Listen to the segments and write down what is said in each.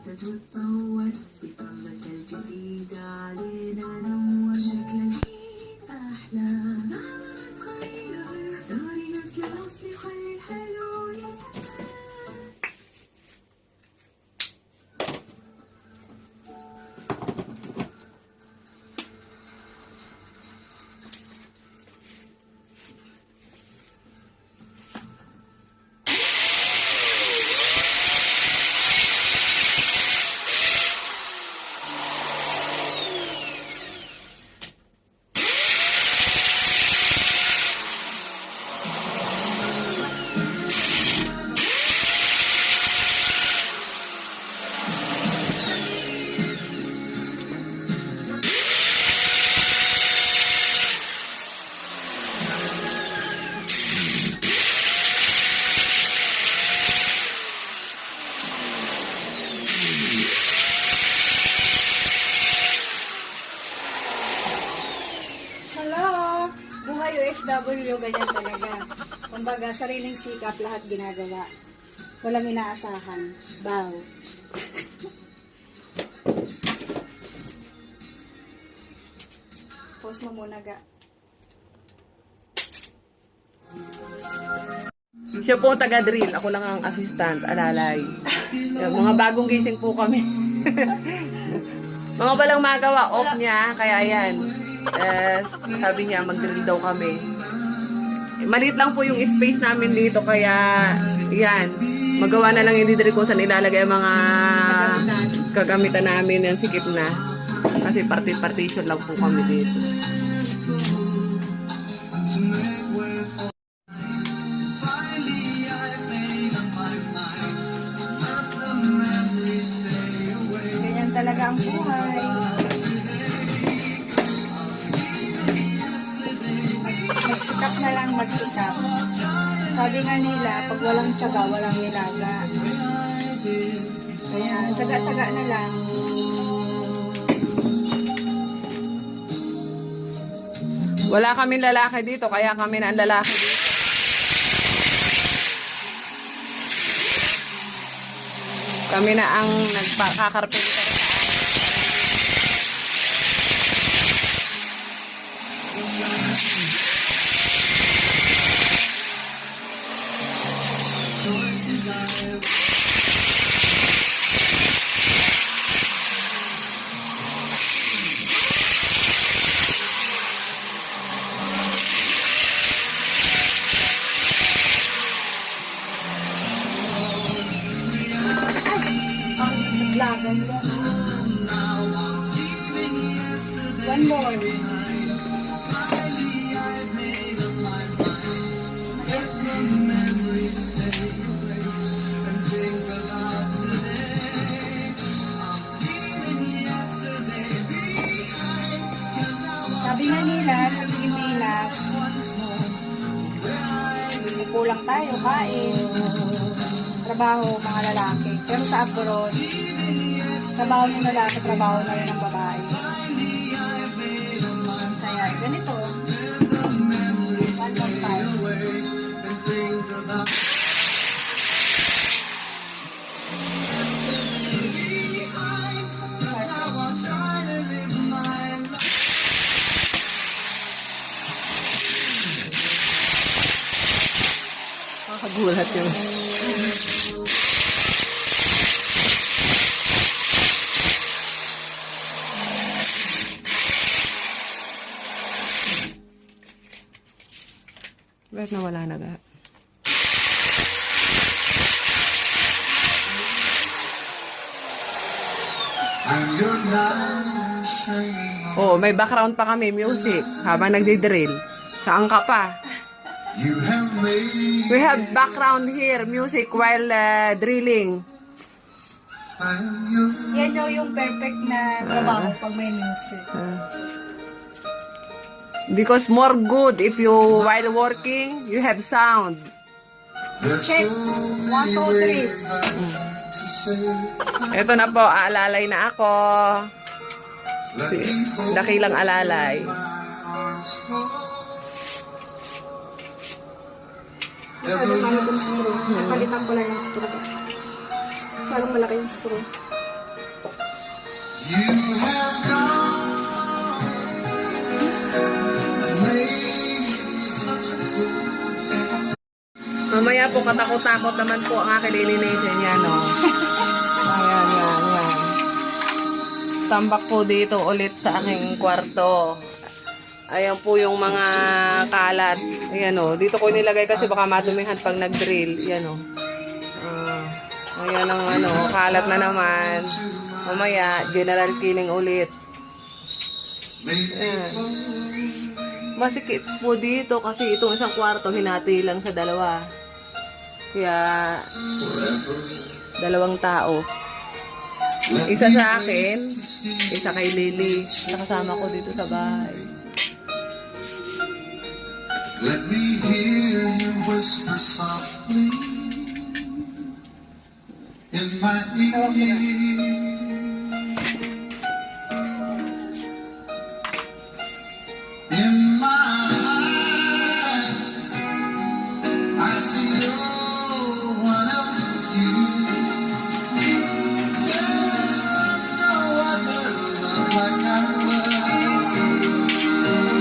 تتطور بطلة الجديدة لننور شكل الحين أحلى تغير اختاري نسل الأصل خلي الحلو يتمثل. Buhay OFW, ganyan talaga. Kumbaga, sariling sikap, lahat ginagawa. Walang inaasahan. Bow. Pause mo muna, ga. Siya po taga-drill. Ako lang ang assistant, alalay. Mga bagong gising po kami. Mga walang magawa, off niya, kaya yan. Sabi niya, mag-drill daw kami. Maliit lang po yung space namin dito, kaya yan. Magawa na lang yung didiri kung saan ilalagay ang mga kagamitan namin yan sikip na. Kasi partition lang po kami dito. Ganyan talaga ang buhay. Magsikap na lang, magsikap. Sabi nga nila, pag walang tiyaga, walang nilaga. Kaya, tiyaga-tiyaga na lang. Wala kaming lalaki dito, kaya kami na ang lalaki dito. Kami na ang nagpakakarpenter. Naglagan ba? One more. Sabi nga nila sa Pilipinas, kulang tayo, kain, trabaho, mga lalaki. Pero sa abroad, trabaho ng lalaki, trabaho na rin ng babae. Kaya ganito, 1.5. Nakakagulat yun. Bakit nawala na ga? Oh, may background pa kami, music, habang nagdi-drill. Saan ka pa? We have background here, music while drilling. Yan daw yung perfect na trabaho pag may music. Because more good if you, while working, you have sound. Check. 1, 2, 3. Ito na po, aalalay na ako. Dakilang alalay. Masyadong malaki yung screw. Napalitan ko lang yung screw. Masyadong malaki yung screw. Mamaya po katakot-takot naman po ang aking lilinisin yan, no? Ayan, yan. Tambak po dito ulit sa aking kwarto. Ayan po yung mga kalat. Ayan, o. Dito ko nilagay kasi baka madumihan pag nag-drill. Ayan, o. Ayan ang kalat na naman. Mamaya, general cleaning ulit. Ayan. Masikip po dito kasi itong isang kwarto hinati lang sa dalawa. Kaya, dalawang tao. Isa sa akin, isa kay Lily. Nakasama ko dito sa bahay. Let me hear you whisper softly in my ear. In my eyes, I see no one else but you. There's no other love like our love.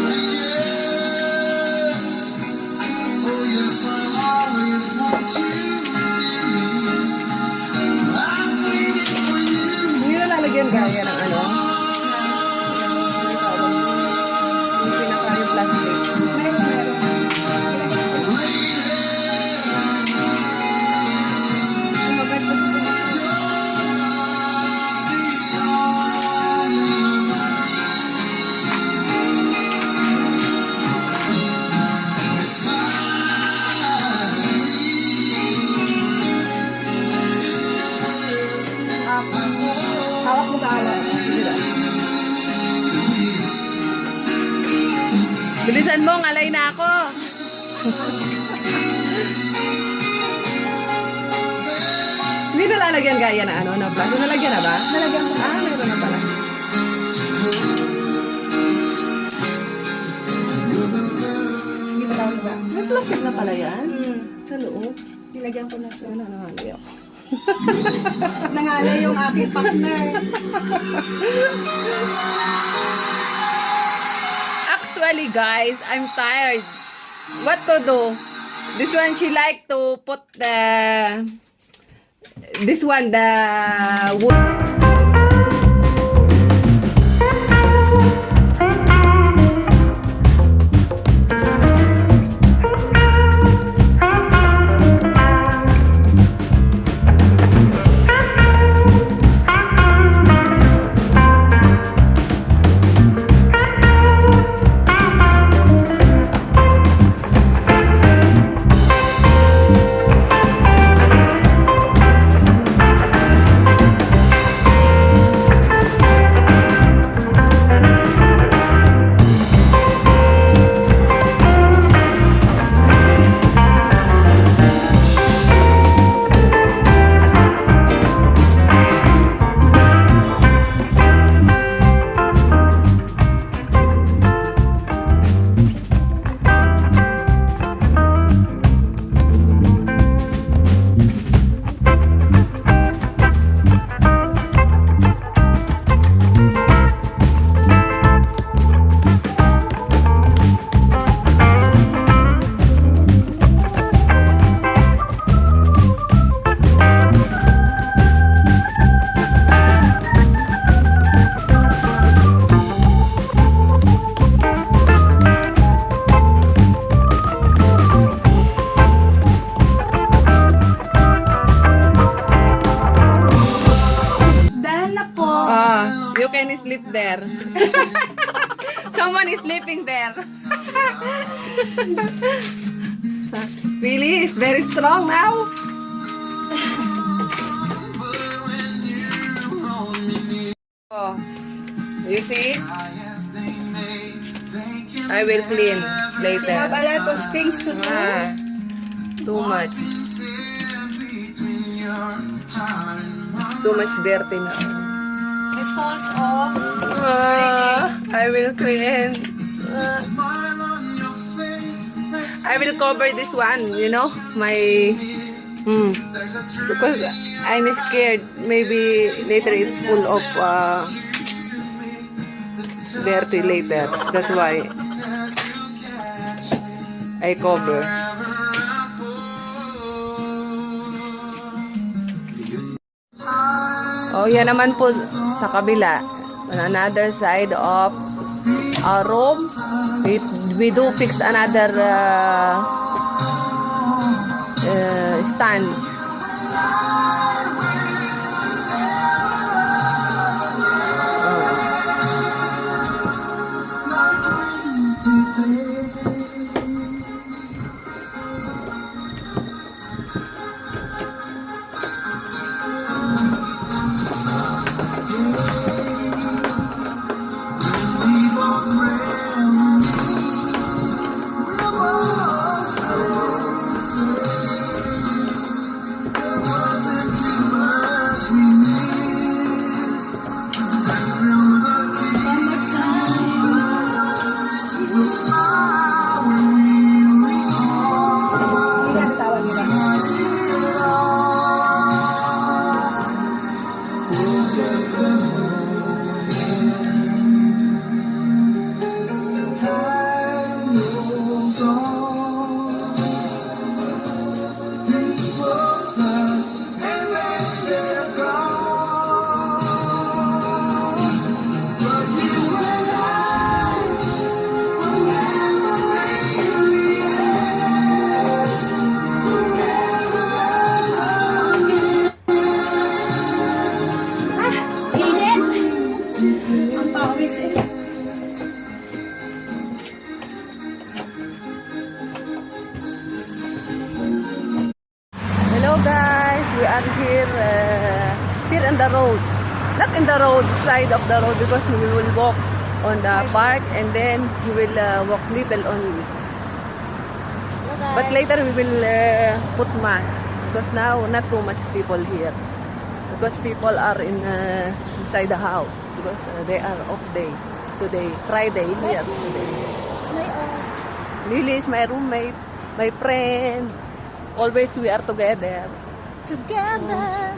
And yes, oh yes, I'll always want you near me. I'm waiting for you. Hindi na lalagyan gaya ng yung pinaka yung plastic. Sumagad ko sa tumas. Hawak mo gawak. Bilisan mo, ngalay na ako. Hindi na lalagyan gaya na na plastic. Nalagyan na ba? Nalagyan ko. Meron na pala. Hindi pa tawag ba? May plastic na pala yan. Sa loob. Nilagyan ko na siya. Nangangalay ako. Nangalay yung aking partner. Actually, guys, I'm tired. What to do? This one, she like to put the wood. You can sleep there. Someone is sleeping there. Really? It's very strong now. Oh, you see? I will clean later. You have a lot of things to do. Too much. Too much dirty now. Result of I will clean. I will cover this one, you know, my because I'm scared maybe later it's full of dirty later. That's why I cover. Oh, yan naman po sa kabila. On another side of our room, we do fix another stand. Hindi na tawag nila. Init! Ang pawis eh. Hello guys, we are here on the road. Not in the road, side of the road because we will walk on the park and then we will walk little only. But later we will put mask because now not too much people here. Because people are inside the house because they are off day today, Friday here today. Lily is my roommate, my friend. Always we are together. Together!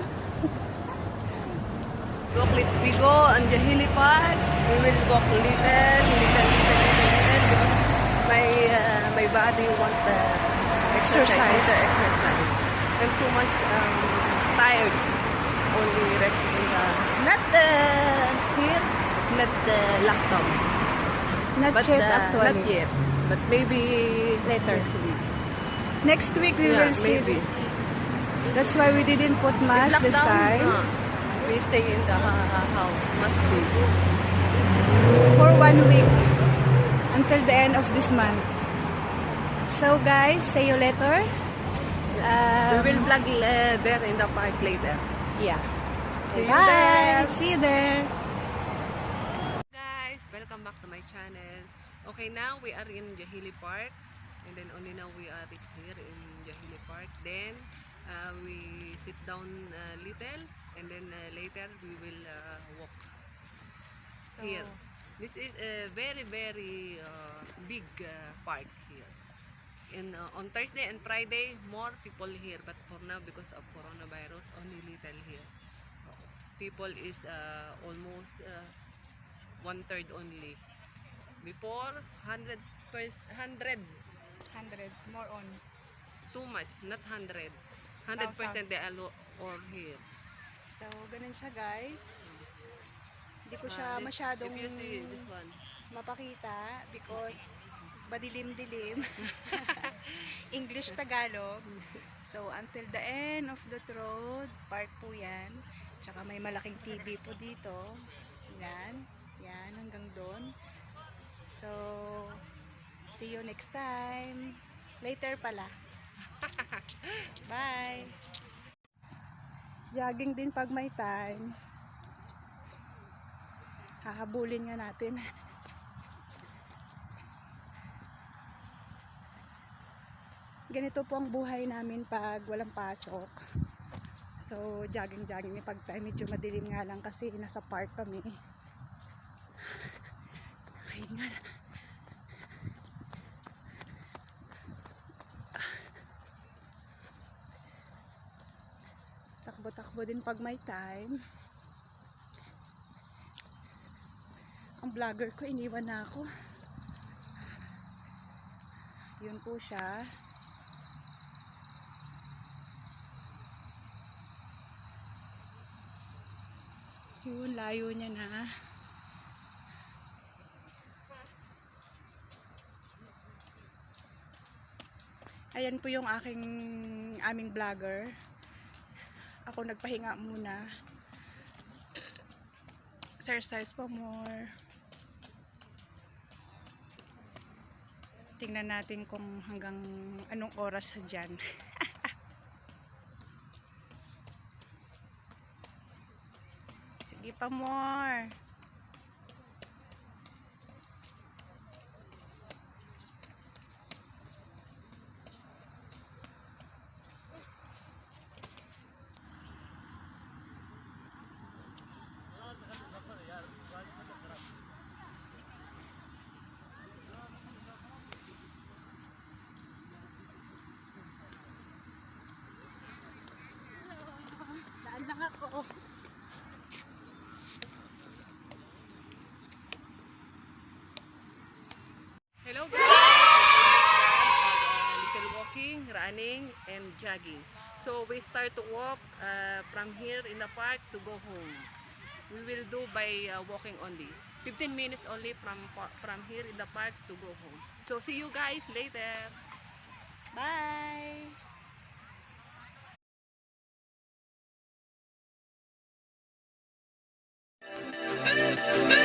We go on Jahili Park. We will walk little. My body want Exercise. exercise. I'm too much tired. Only resting in the not here, not lockdown. Not But yet actually. not yet. But maybe Later. next week. Next week we Yeah, will see. maybe. That's why we didn't put mask this Lockdown, time. we stay in the house. Must be. For 1 week. Until the end of this month. So guys, see you later. We will vlog there in the park later. Yeah. See you Bye! there. See you there! Guys, welcome back to my channel. Okay, now we are in Jahili Park. And then only now we are reached here in Jahili Park. Then we sit down little. And then later we will walk So, here. This is a very big park here. On Thursday and Friday, more people here. But for now, because of coronavirus, only little here. People is almost 1/3 only. Before 100, 100. More on. too much, not 100. 100% they are all here. So, ganun siya guys. Hindi ko siya masyadong If you see this one, mapakita because madilim-dilim. English, Tagalog. So, until the end of the road, park po yan. Tsaka may malaking TV po dito. Yan. Yan, hanggang doon. So, see you next time. Later pala. Bye! Jogging din pag may time. Hahabulin nga natin. Ganito po ang buhay namin pag walang pasok. So, jogging-jogging pag time medyo madilim nga lang kasi nasa park kami. Kakahinga na. Takbo-takbo din pag may time. Ang vlogger ko, iniwan na ako. Yun po siya. Yun, layo niya na. Ayan po yung aming vlogger. Ako nagpahinga muna. Exercise pa more. Tingnan natin kung hanggang anong oras sa dyan. Sige pa more. Daan lang ako. Hello guys! Little walking, running, and jogging. So we start to walk from here in the park to go home. We will do by walking only. 15 minutes only from here in the park to go home. So see you guys later. Bye! Thank you.